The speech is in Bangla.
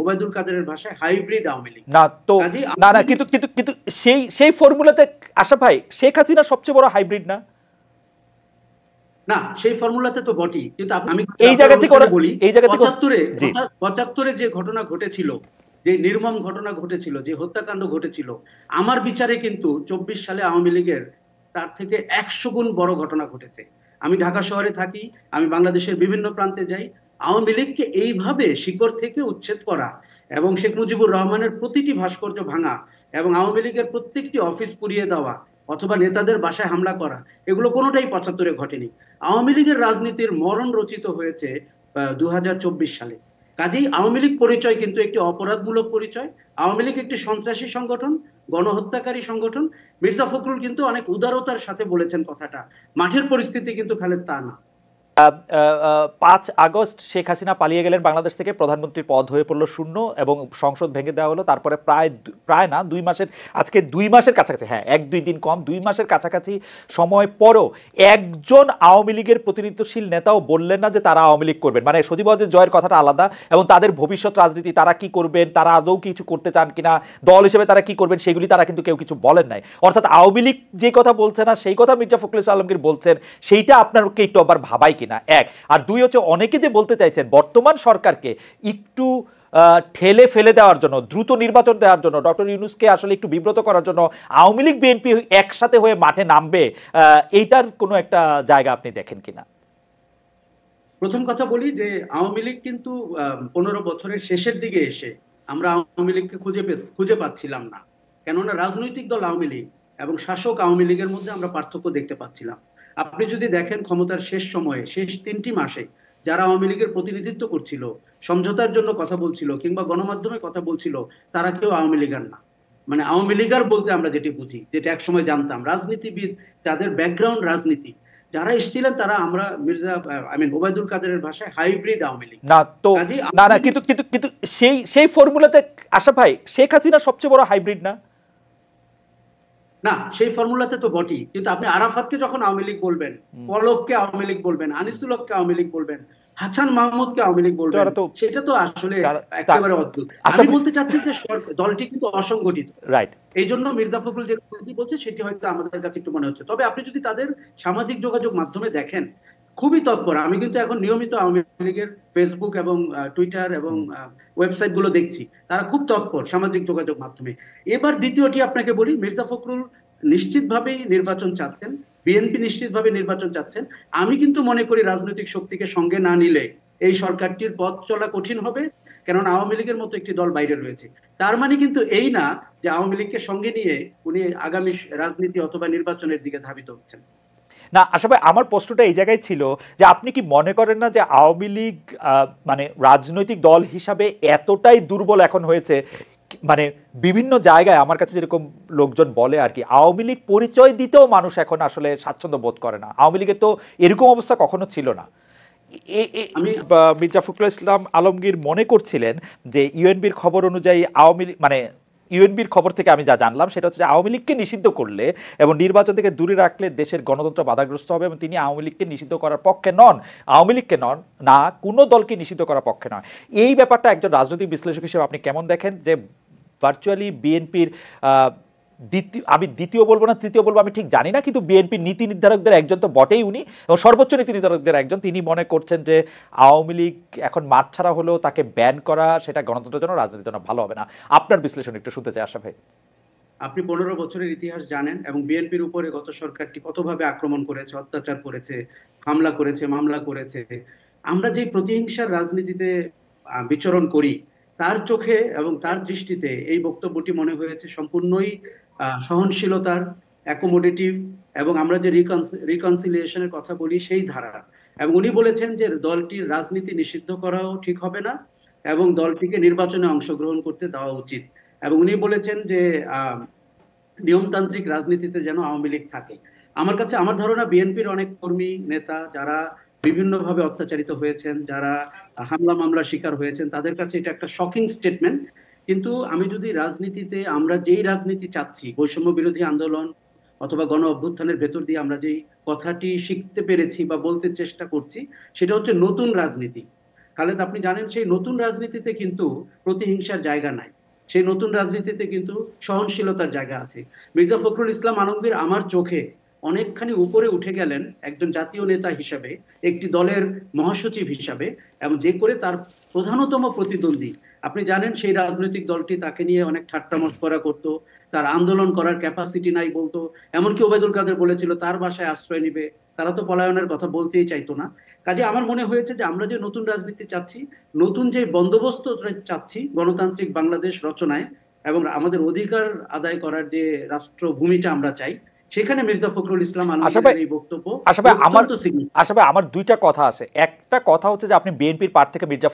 ওবায়দুল কাদেরের ভাষায় হাইব্রিড আওয়ামী লীগ। না তো কাজেই না না কিন্তু কিন্তু কিন্তু সেই সেই ফর্মুলাতে আশা ভাই শেখ হাসিনা সবচেয়ে বড় হাইব্রিড না? না, সেই ফর্মুলাতে তো বটেই, কিন্তু আমি এই জায়গা থেকে ওরা বলি এই জায়গা থেকে জি 75-এ যে ঘটনা ঘটেছিল, যে নির্মম ঘটনা ঘটেছিল, যে হত্যাকাণ্ড ঘটেছিল, আমার বিচারে কিন্তু 24 সালে আওয়ামী লীগের তার থেকে 100 গুণ বড় ঘটনা ঘটেছে। আমি ঢাকা শহরে থাকি, আমি বাংলাদেশের বিভিন্ন প্রান্তে যাই। আওয়ামী লীগকে এইভাবে শিকড় থেকে উচ্ছেদ করা এবং শেখ মুজিবুর রহমানের প্রতিটি ভাস্কর্য ভাঙা এবং আওয়ামী লীগের প্রত্যেকটি অফিস পুড়িয়ে দেওয়া অথবা নেতাদের বাসায় হামলা করা, এগুলো কোনোটাই 75-এ ঘটেনি। আওয়ামী লীগের রাজনীতির মরণ রচিত হয়েছে 2024 সালে। কাজেই আওয়ামী লীগ পরিচয় কিন্তু একটি অপরাধমূলক পরিচয়। আওয়ামী লীগ একটি সন্ত্রাসী সংগঠন, গণহত্যাকারী সংগঠন। মির্জা ফখরুল কিন্তু অনেক উদারতার সাথে বলেছেন কথাটা, মাঠের পরিস্থিতি কিন্তু খালেদ তা না। 5 আগস্ট শেখ হাসিনা পালিয়ে গেলেন বাংলাদেশ থেকে, প্রধানমন্ত্রীর পদ হয়ে পড়লো শূন্য এবং সংসদ ভেঙে দেওয়া হলো। তারপরে প্রায় না 2 মাসের, আজকে 2 মাসের কাছাকাছি, হ্যাঁ 1-2 দিন কম, 2 মাসের কাছাকাছি সময় পরও একজন আওয়ামী লীগের প্রতিনিধিত্বশীল নেতাও বললেন না যে তারা আওয়ামী লীগ করবেন। মানে সজীবদের জয়ের কথাটা আলাদা, এবং তাদের ভবিষ্যৎ রাজনীতি তারা কি করবেন, তারা আদৌ কিছু করতে চান কিনা, দল হিসেবে তারা কি করবেন, সেগুলি তারা কিন্তু কেউ কিছু বলেন নাই। অর্থাৎ আওয়ামী লীগ যে কথা বলছে না সেই কথা মির্জা ফখরুল ইসলাম আলমগীর বলছেন, সেইটা আপনাকে একটু আবার ভাবাই কিনা, এক। আর দুই হচ্ছে, অনেকে যে বলতে চাইছেন বর্তমান সরকারকে একটু ঠেলে ফেলে দেওয়ার জন্য, দ্রুত নির্বাচন দেওয়ার জন্য, ডক্টর ইউনূসকে আসলে একটু বিব্রত করার জন্য আওয়ামী লীগ বিএনপি একসাথে হয়ে মাঠে নামবে, এইটার কোনো একটা জায়গা আপনি দেখেন কিনা? প্রথম কথা বলি যে আওয়ামী লীগ কিন্তু 15 বছরের শেষের দিকে এসে আমরা আওয়ামী লীগকে খুঁজে পাচ্ছিলাম না। কেননা রাজনৈতিক দল আওয়ামী লীগ এবং শাসক আওয়ামী লীগের মধ্যে আমরা পার্থক্য দেখতে পাচ্ছিলাম। আপনি যদি দেখেন ক্ষমতার শেষ সময়ে, শেষ 3টি মাসে যারা আওয়ামী লীগের প্রতিনিধিত্ব করছিল, সমঝোতার জন্য কথা বলছিল কিংবা গণমাধ্যমে কথা বলছিল, তারা কেউ আওয়ামী লীগার না। মানে আওয়ামী লীগার বলতে আমরা যেটি বুঝি, যেটা একসময় জানতাম, রাজনীতিবিদ, যাদের ব্যাকগ্রাউন্ড রাজনীতি, যারা এসেছিলেন তারা আমরা ওবায়দুল কাদেরের ভাষায় হাইব্রিড আওয়ামী লীগ। না তো না না কিন্তু কিন্তু কিন্তু সেই সেই ফর্মুলাতে আশা ভাই শেখ হাসিনা সবচেয়ে বড় হাইব্রিড না? না, সেই ফর্মুলাতে তো বটেই, কিন্তু আপনি আরাফাতকে যখন আওয়ামী লীগ বলবেন, পলককে আওয়ামী লীগ বলবেন, আনিসুল হককে আওয়ামী লীগ বলবেন, হাসান মাহমুদকে আওয়ামী লীগ বলবেন, সেটা তো আসলে একেবারে অদ্ভুত। আমি বলতে চাচ্ছি যে দলটি কিন্তু অসংগঠিত, রাইট। এই জন্য মির্জা ফখরুল যে কথাটি বলছে সেটি হয়তো আমাদের কাছে একটু মনে হচ্ছে। তবে আপনি যদি তাদের সামাজিক যোগাযোগ মাধ্যমে দেখেন, খুবই তৎপর। আমি কিন্তু এখন নিয়মিত আওয়ামী লীগের ফেসবুক এবং টুইটার এবং ওয়েবসাইট গুলো দেখছি, তারা খুব তৎপর সামাজিক যোগাযোগ মাধ্যমে। এবার দ্বিতীয়টি আপনাকে বলি, মির্জা ফখরুল নিশ্চিতভাবেই নির্বাচন চাচ্ছেন, বিএনপি নিশ্চিতভাবে নির্বাচন চাচ্ছেন। আমি কিন্তু মনে করি রাজনৈতিক শক্তিকে সঙ্গে না নিলে এই সরকারটির পথ চলা কঠিন হবে, কেননা আওয়ামী লীগের মতো একটি দল বাইরে রয়েছে। তার মানে কিন্তু এই না যে আওয়ামী লীগকে সঙ্গে নিয়ে উনি আগামী রাজনীতি অথবা নির্বাচনের দিকে ধাবিত হচ্ছেন। না আশা ভাই, আমার প্রশ্নটা এই জায়গায় ছিল যে আপনি কি মনে করেন না যে আওয়ামী লীগ মানে রাজনৈতিক দল হিসাবে এতটাই দুর্বল এখন হয়েছে, মানে বিভিন্ন জায়গায় আমার কাছে যেরকম লোকজন বলে আর কি, আওয়ামী লীগ পরিচয় দিতেও মানুষ এখন আসলে স্বাচ্ছন্দ্য বোধ করে না। আওয়ামী লীগের তো এরকম অবস্থা কখনো ছিল না। মির্জা ফখরুল ইসলাম আলমগীর মনে করছিলেন যে ইউএনবির খবর অনুযায়ী আওয়ামী লীগ, মানে ইউএনবির খবর থেকে আমি যা জানলাম সেটা হচ্ছে যে আওয়ামী লীগকে নিষিদ্ধ করলে এবং নির্বাচন থেকে দূরে রাখলে দেশের গণতন্ত্র বাধাগ্রস্ত হবে, এবং তিনি আওয়ামী লীগকে নিষিদ্ধ করার পক্ষে নন, আওয়ামী লীগকে নন না, কোনো দলকে নিষিদ্ধ করার পক্ষে নয়। এই ব্যাপারটা একজন রাজনৈতিক বিশ্লেষক হিসেবে আপনি কেমন দেখেন যে ভার্চুয়ালি বিএনপির আমি দ্বিতীয় বলবো না তৃতীয় বলবো আমি ঠিক জানি না, কিন্তু বিএনপির নীতি নির্ধারকদের একজন তো বটেই উনি, এবং সর্বোচ্চ নীতি নির্ধারকদের একজন, তিনি মনে করছেন যে আওয়ামী লীগ এখন মাঠ ছাড়া হলেও তাকে ব্যান করা সেটা গণতন্ত্রের জন্য, রাজনীতির জন্য ভালো হবে না। আপনার বিশ্লেষণ একটু শুনতে চাই আশা ভাই। আপনি 15 বছরের ইতিহাস জানেন এবং বিএনপির উপরে গত সরকারটি কতভাবে আক্রমণ করেছে, অত্যাচার করেছে, হামলা করেছে, মামলা করেছে। আমরা যে প্রতিহিংসার রাজনীতিতে বিচরণ করি, তার চোখে এবং তার দৃষ্টিতে এই বক্তব্যটি মনে হয়েছে সম্পূর্ণই সহনশীলতার, অ্যাকোমোডেটিভ, এবং আমরা যে রিকনসিলিয়েশনের কথা বলি সেই ধারা। এবং উনি বলেছেন যে দলটির রাজনীতি নিষিদ্ধ করাও ঠিক হবে না এবং দলটিকে নির্বাচনে অংশগ্রহণ করতে দেওয়া উচিত। এবং উনি বলেছেন যে নিয়মতান্ত্রিক রাজনীতিতে যেন আওয়ামী লীগ থাকে। আমার কাছে, আমার ধারণা বিএনপির অনেক কর্মী নেতা যারা বিভিন্নভাবে অত্যাচারিত হয়েছেন, যারা হামলা মামলার শিকার হয়েছেন, তাদের কাছে এটা একটা শকিং স্টেটমেন্ট। কিন্তু আমি যদি রাজনীতিতে আমরা যেই রাজনীতি চাচ্ছি, বৈষম্য বিরোধী আন্দোলন অথবা গণ অভ্যুত্থানের ভেতর দিয়ে আমরা যেই কথাটি শিখতে পেরেছি বা বলতে চেষ্টা করছি, সেটা হচ্ছে নতুন রাজনীতি। খালেদ, আপনি জানেন সেই নতুন রাজনীতিতে কিন্তু প্রতিহিংসার জায়গা নাই। সেই নতুন রাজনীতিতে কিন্তু সহনশীলতার জায়গা আছে। মির্জা ফখরুল ইসলাম আলমগীর আমার চোখে অনেকখানি উপরে উঠে গেলেন একজন জাতীয় নেতা হিসাবে, একটি দলের মহাসচিব হিসাবে, এবং যে করে তার প্রধানতম প্রতিদ্বন্দ্বী, আপনি জানেন সেই রাজনৈতিক দলটি তাকে নিয়ে অনেক ঠাট্টা মস্করা করতো, তার আন্দোলন করার ক্যাপাসিটি নাই বলতো। এমনকি ওবায়দুল কাদের বলেছিল তার বাসায় আশ্রয় নিবে, তারা তো পলায়নের কথা বলতেই চাইতো না। কাজে আমার মনে হয়েছে যে আমরা যে নতুন রাজনীতি চাচ্ছি, নতুন যে বন্দোবস্ত চাচ্ছি গণতান্ত্রিক বাংলাদেশ রচনায়, এবং আমাদের অধিকার আদায় করার যে রাষ্ট্রভূমিটা আমরা চাই, সেখানে মির্জা ফখরুল ইসলাম আশা ভাই, আলমগীরের এই বক্তব্য আশা ভাই আমার অত্যন্ত সিগনিফিকেন্ট। আশা ভাই আমার দুইটা কথা আছে। একটা কথা হচ্ছে যে আপনি বিএনপির পার থেকে মির্জা